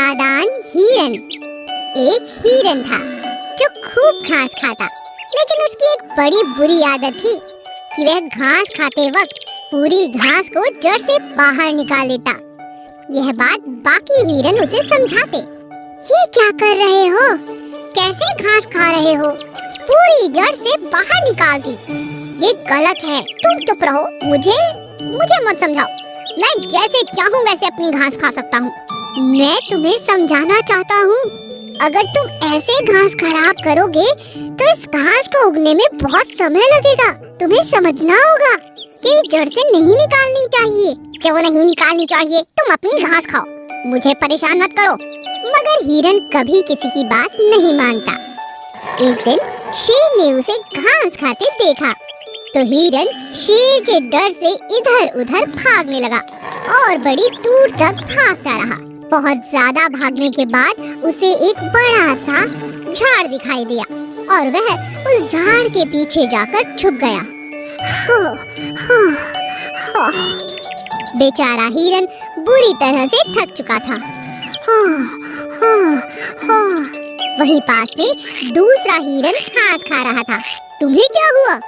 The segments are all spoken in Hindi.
नादान हिरन। एक हिरन था जो खूब घास खाता, लेकिन उसकी एक बड़ी बुरी आदत थी कि वह घास खाते वक्त पूरी घास को जड़ से बाहर निकाल देता। यह बात बाकी हिरन उसे समझाते। ये क्या कर रहे हो? कैसे घास खा रहे हो? पूरी जड़ से बाहर निकाल दी। ये गलत है, तुम चुप रहो। मुझे मत समझाओ। मैं जैसे चाहूँ वैसे अपनी घास खा सकता हूँ। मैं तुम्हें समझाना चाहता हूँ, अगर तुम ऐसे घास खराब करोगे तो इस घास को उगने में बहुत समय लगेगा। तुम्हें समझना होगा कि जड़ से नहीं निकालनी चाहिए। क्यों नहीं निकालनी चाहिए? तुम अपनी घास खाओ, मुझे परेशान मत करो। मगर हिरन कभी किसी की बात नहीं मानता। एक दिन शेर ने उसे घास खाते देखा तो हिरन शेर के डर से इधर उधर भागने लगा और बड़ी दूर तक भागता रहा। बहुत ज्यादा भागने के बाद उसे एक बड़ा सा झाड़ दिखाई दिया और वह उस झाड़ के पीछे जाकर छुप गया। बेचारा हिरन बुरी तरह से थक चुका था। वहीं पास में दूसरा हिरन घास खा रहा था। तुम्हें क्या हुआ?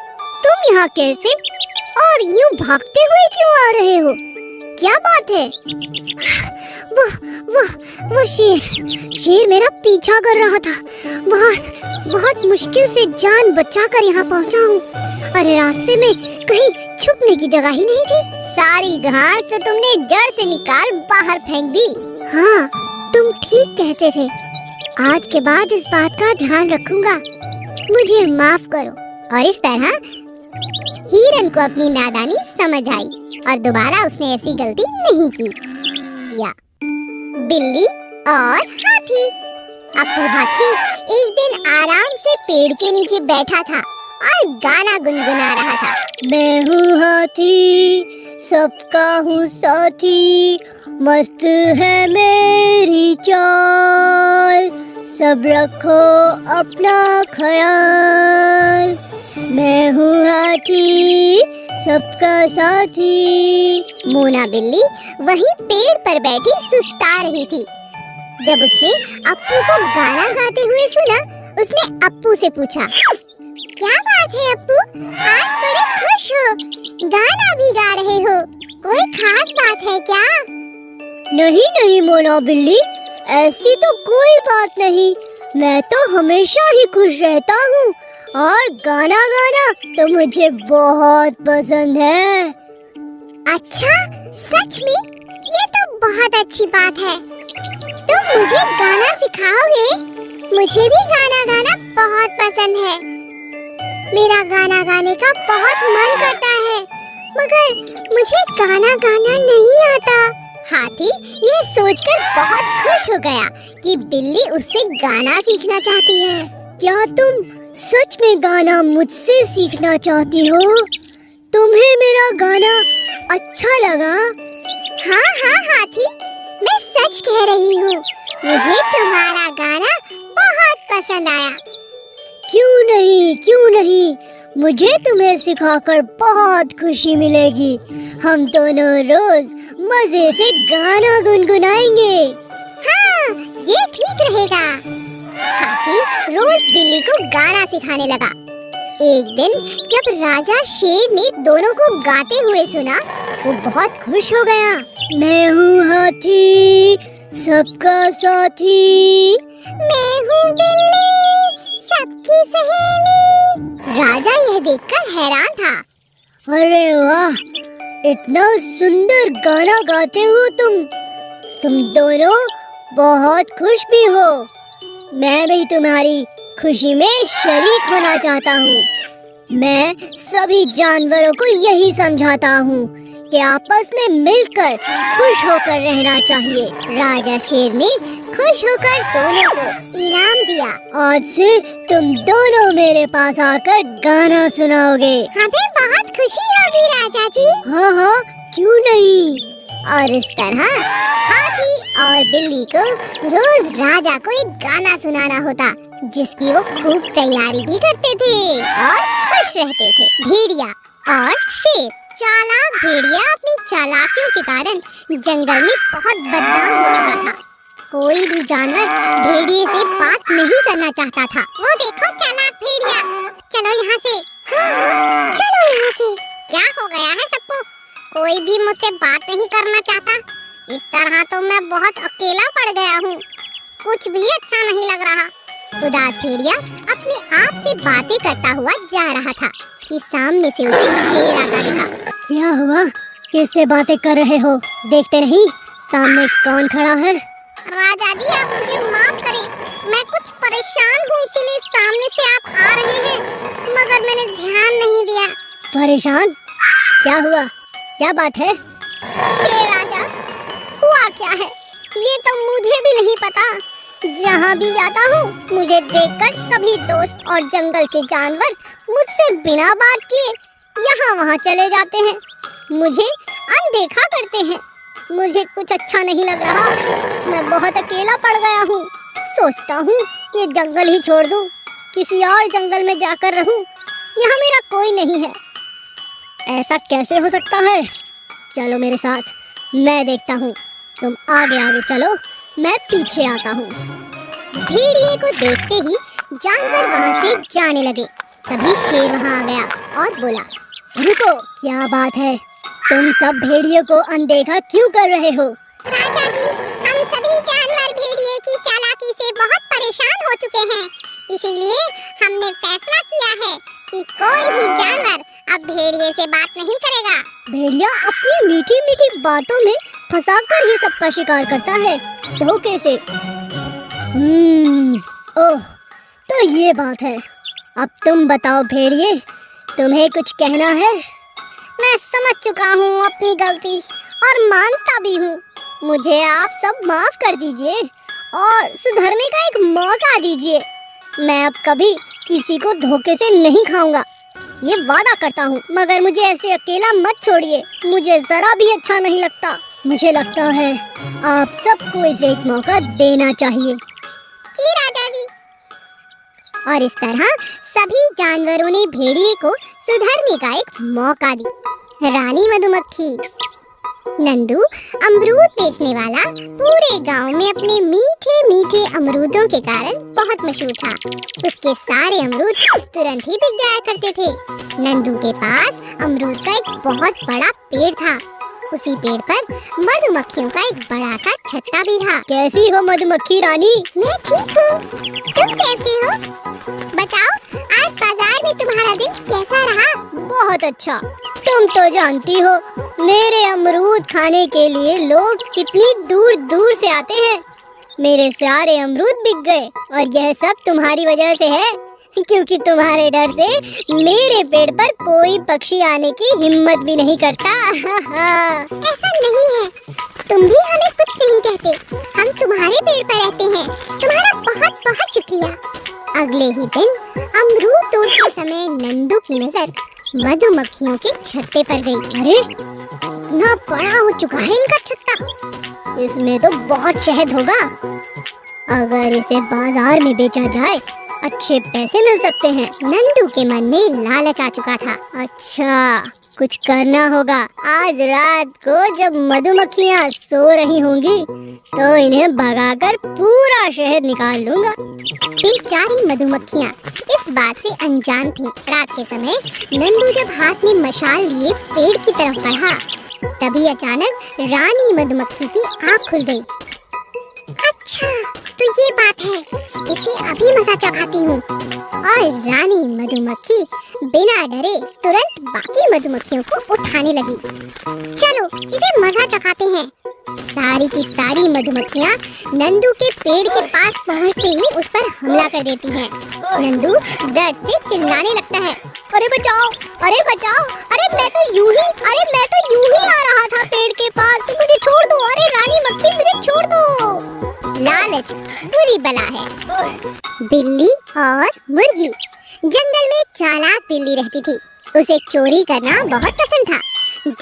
तुम यहाँ कैसे और यूं भागते हुए क्यों आ रहे हो? क्या बात है? वो शेर मेरा पीछा कर रहा था। बहुत मुश्किल से जान बचाकर यहाँ पहुँचा हूँ। अरे रास्ते में कहीं छुपने की जगह ही नहीं थी। सारी घास तो तुमने जड़ से निकाल बाहर फेंक दी। हाँ, तुम ठीक कहते थे। आज के बाद इस बात का ध्यान रखूंगा। मुझे माफ करो। और इस तरह हिरन को अपनी नादानी समझ आई और दोबारा उसने ऐसी गलती नहीं की। या बिल्ली और हाथी। अप्पू हाथी एक दिन आराम से पेड़ के नीचे बैठा था और गाना गुनगुना रहा था। मैं हूँ हाथी, सबका हूँ साथी, मस्त है मेरी चाल, सब रखो अपना ख्याल। मैं हूँ हाथी, सबका साथी। मोना बिल्ली वहीं पेड़ पर बैठी सुस्ता रही थी। जब उसने अप्पू को गाना गाते हुए सुना, उसने अप्पू से पूछा, क्या बात है अप्पू, आज बड़े खुश हो, गाना भी गा रहे हो, कोई खास बात है क्या? नहीं मोना बिल्ली, ऐसी तो कोई बात नहीं। मैं तो हमेशा ही खुश रहता हूँ और गाना गाना तो मुझे बहुत पसंद है। अच्छा, सच में? ये तो बहुत अच्छी बात है। तुम मुझे गाना सिखाओगे? मुझे भी गाना गाना बहुत पसंद है। मेरा गाना गाने का बहुत मन करता है, मगर मुझे गाना गाना नहीं आता। हाथी यह सोचकर बहुत खुश हो गया कि बिल्ली उससे गाना सीखना चाहती है। क्या तुम सच में गाना मुझसे सीखना चाहती हो? तुम्हें मेरा गाना अच्छा लगा? हाँ हाथी, मैं सच कह रही हूँ, मुझे तुम्हारा गाना बहुत पसंद आया। क्यों नहीं, मुझे तुम्हें सिखाकर बहुत खुशी मिलेगी। हम दोनों रोज मजे से गाना गुनगुनाएंगे। हाँ, ये ठीक रहेगा। हाथी रोज बिल्ली को गाना सिखाने लगा। एक दिन जब राजा शेर ने दोनों को गाते हुए सुना, वो बहुत खुश हो गया। मैं हूँ हाथी, सबका साथी, मैं हूँ बिल्ली, सबकी सहेली। राजा यह देखकर हैरान था। अरे वाह, इतना सुंदर गाना गाते हो तुम दोनों बहुत खुश भी हो। मैं भी तुम्हारी खुशी में शरीक होना चाहता हूँ। मैं सभी जानवरों को यही समझाता हूँ कि आपस में मिलकर खुश होकर रहना चाहिए। राजा शेर ने खुश होकर दोनों को इनाम दिया। आज से तुम दोनों मेरे पास आकर गाना सुनाओगे। हमें बहुत खुशी होगी राजा जी। हाँ, क्यों नहीं। और इस तरह हाथी और बिल्ली को रोज राजा को एक गाना सुनाना होता, जिसकी वो खूब तैयारी भी करते थे और खुश रहते थे। भेड़िया और शेर। चालाक भेड़िया अपनी चालाकियों के कारण जंगल में बहुत बदनाम हो चुका था। कोई भी जानवर भेड़िए से बात नहीं करना चाहता था। वो देखो चालाक भेड़िया, चलो यहाँ से। हाँ, चलो यहाँ से। क्या हो गया है सबको? कोई भी मुझसे बात नहीं करना चाहता। इस तरह तो मैं बहुत अकेला पड़ गया हूँ। कुछ भी अच्छा नहीं लग रहा। उदास भेड़िया अपने आप से बातें करता हुआ जा रहा था कि सामने से उसे शेर आता दिखा। क्या हुआ? किससे बातें कर रहे हो? देखते नहीं सामने कौन खड़ा है? राजा जी, आप मुझे माफ करें, मैं कुछ परेशान हूँ, इसलिए सामने से आप आ रहे हैं, मगर मैंने ध्यान नहीं दिया। परेशान? क्या हुआ? क्या बात है? शेर राजा, हुआ क्या है ये तो मुझे भी नहीं पता। जहाँ भी जाता हूँ मुझे देखकर सभी दोस्त और जंगल के जानवर मुझसे बिना बात किए यहाँ वहाँ चले जाते हैं, मुझे अनदेखा करते हैं। मुझे कुछ अच्छा नहीं लग रहा। मैं बहुत अकेला पड़ गया हूँ। सोचता हूँ ये जंगल ही छोड़ दूँ, किसी और जंगल में जाकर रहूँ। यहाँ मेरा कोई नहीं है। ऐसा कैसे हो सकता है? चलो मेरे साथ, मैं देखता हूँ। तुम आगे आगे चलो, मैं पीछे आता हूँ। भेड़िए को देखते ही जानवर वहाँ से जाने लगे। तभी शेर वहाँ आ गया और बोला, रुको, क्या बात है? तुम सब भेड़ियों को अनदेखा क्यों कर रहे हो? राजा जी, हम सभी जानवर भेड़िए की चालाकी से बहुत परेशान हो चुके हैं, इसीलिए हमने फैसला किया है कि कोई भी जानवर अब भेड़िए से बात नहीं करेगा। भेड़िया अपनी मीठी मीठी बातों में फंसाकर ही सबका शिकार करता है, धोखे से। ओह, तो ये बात है। अब तुम बताओ भेड़िए, तुम्हें कुछ कहना है? मैं समझ चुका हूँ अपनी गलती और मानता भी हूँ। मुझे आप सब माफ कर दीजिए और सुधरने का एक मौका दीजिए। मैं अब कभी किसी को धोखे से नहीं खाऊंगा, ये वादा करता हूँ। मगर मुझे ऐसे अकेला मत छोड़िए, मुझे जरा भी अच्छा नहीं लगता। मुझे लगता है आप सबको इसे एक मौका देना चाहिए। जी राजा जी। और इस तरह सभी जानवरों ने भेड़िए को सुधरने का एक मौका दी। रानी मधुमक्खी। नंदू अमरूद बेचने वाला पूरे गांव में अपने मीठे मीठे अमरूदों के कारण बहुत मशहूर था। उसके सारे अमरूद तुरंत ही बिक जाया करते थे। नंदू के पास अमरूद का एक बहुत बड़ा पेड़ था। उसी पेड़ पर मधुमक्खियों का एक बड़ा सा छत्ता भी था। कैसी हो मधुमक्खी रानी? मैं ठीक हूँ, तुम कैसे हो? बताओ, आज बाजार में तुम्हारा दिन कैसा रहा? बहुत अच्छा। तुम तो जानती हो मेरे अमरूद खाने के लिए लोग कितनी दूर दूर से आते हैं। मेरे सारे अमरूद बिक गए और यह सब तुम्हारी वजह से है, क्योंकि तुम्हारे डर से मेरे पेड़ पर कोई पक्षी आने की हिम्मत भी नहीं करता। ऐसा नहीं है, तुम भी हमें कुछ नहीं कहते। हम तुम्हारे पेड़ पर रहते हैं। तुम्हारा बहुत बहुत शुक्रिया। अगले ही दिन अमरूद तोड़ते समय नंदू की नजर मधुमक्खियों के छत्ते पर गई। अरे, ना बड़ा हो चुका है इनका छत्ता। इसमें तो बहुत शहद होगा। अगर इसे बाजार में बेचा जाए अच्छे पैसे मिल सकते हैं। नंदू के मन में लालच आ चुका था। अच्छा, कुछ करना होगा। आज रात को जब मधुमक्खियाँ सो रही होंगी तो इन्हें भगाकर पूरा शहद निकाल लूंगा। बेचारी मधुमक्खियाँ इस बात से अनजान थी। रात के समय नंदू जब हाथ में मशाल लिए पेड़ की तरफ बढ़ा, तभी अचानक रानी मधुमक्खी की आँख खुल गई। अच्छा, तो ये बात है, इसे अभी मजा चखाती हूँ। और रानी मधुमक्खी बिना डरे तुरंत बाकी मधुमक्खियों को उठाने लगी। चलो इसे मजा चखाते हैं। सारी की सारी मधुमक्खियाँ नंदू के पेड़ के पास पहुँचते ही उस पर हमला कर देती हैं। नंदू दर्द से चिल्लाने लगता है। अरे बचाओ, अरे बचाओ, अरे मैं तो यूं ही आ रहा था पेड़ के पास, मुझे छोड़ दो। अरे रानी मक्खी, मुझे छोड़ दो। लालच बुरी बला है। बिल्ली और मुर्गी। जंगल में चालाक बिल्ली रहती थी। उसे चोरी करना बहुत पसंद था।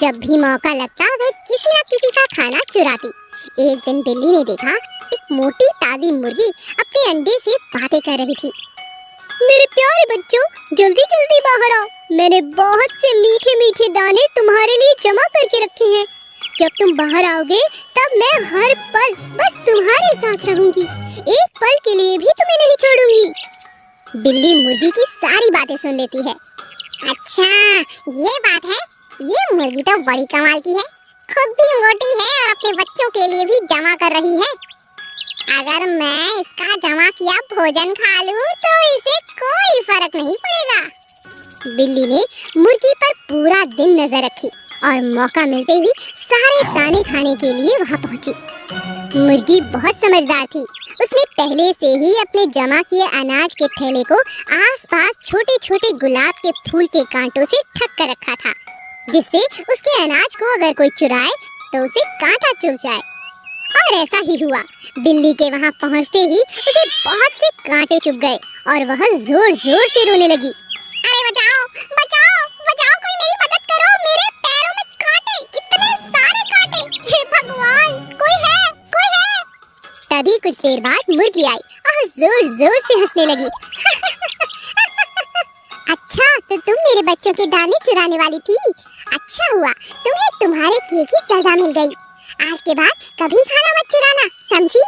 जब भी मौका लगता वह किसी न किसी का खाना चुराती। एक दिन बिल्ली ने देखा एक मोटी ताजी मुर्गी अपने अंडे से बातें कर रही थी। मेरे प्यारे बच्चों, जल्दी जल्दी बाहर आओ। मैंने बहुत से मीठे मीठे दाने तुम्हारे लिए जमा करके रखे हैं। जब तुम बाहर आओगे तब मैं हर पल बस तुम्हारे साथ रहूंगी, एक पल के लिए भी तुम्हें नहीं छोड़ूंगी। बिल्ली मुर्गी की सारी बातें सुन लेती है। अच्छा ये बात है, ये मुर्गी तो बड़ी कमाल की है, खुद भी मोटी है और अपने बच्चों के लिए भी जमा कर रही है। अगर मैं इसका जमा किया भोजन खा लूं तो इसे कोई फर्क नहीं पड़ेगा। बिल्ली ने मुर्गी पर पूरा दिन नजर रखी और मौका मिलते ही सारे दाने खाने के लिए वहां पहुंची। मुर्गी बहुत समझदार थी, उसने पहले से ही अपने जमा किए अनाज के थैले को आसपास छोटे छोटे गुलाब के फूल के कांटों से ढक कर रखा था, जिससे उसके अनाज को अगर कोई चुराए तो उसे कांटा चुभ जाए। और ऐसा ही हुआ, बिल्ली के वहां पहुंचते ही उसे बहुत से कांटे चुभ गए और वह जोर जोर से रोने लगी। अरे बचाओ बचाओ बचाओ, कोई मेरी मदद करो, मेरे पैरों में कांटे, इतने सारे कांटे, हे भगवान कोई है कोई है। तभी कुछ देर बाद मुर्गी आई और जोर जोर से हंसने लगी। अच्छा तो तुम मेरे बच्चों के दाने चुराने वाली थी, अच्छा हुआ तुम्हें तुम्हारे किए की सजा मिल गई। आज के बाद कभी खाना मत चुराना, समझी?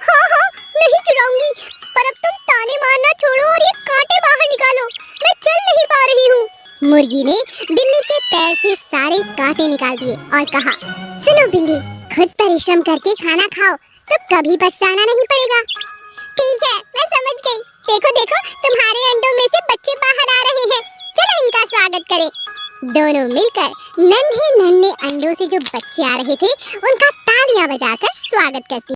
हाँ नहीं चुराऊंगी, पर अब तुम ताने मारना छोड़ो और ये कांटे बाहर निकालो, मैं चल नहीं पा रही हूँ। मुर्गी ने बिल्ली के पैर से सारे कांटे निकाल दिए और कहा, सुनो बिल्ली, खुद परिश्रम करके खाना खाओ तो कभी पछताना नहीं पड़ेगा। ठीक है मैं समझ गई, देखो देखो तुम्हारे अंडों में से बच्चे बाहर आ रहे हैं, चलो इनका स्वागत करें। दोनों मिलकर नन्हे नन्हे अंडों से जो बच्चे आ रहे थे उनका तालियां बजाकर स्वागत करती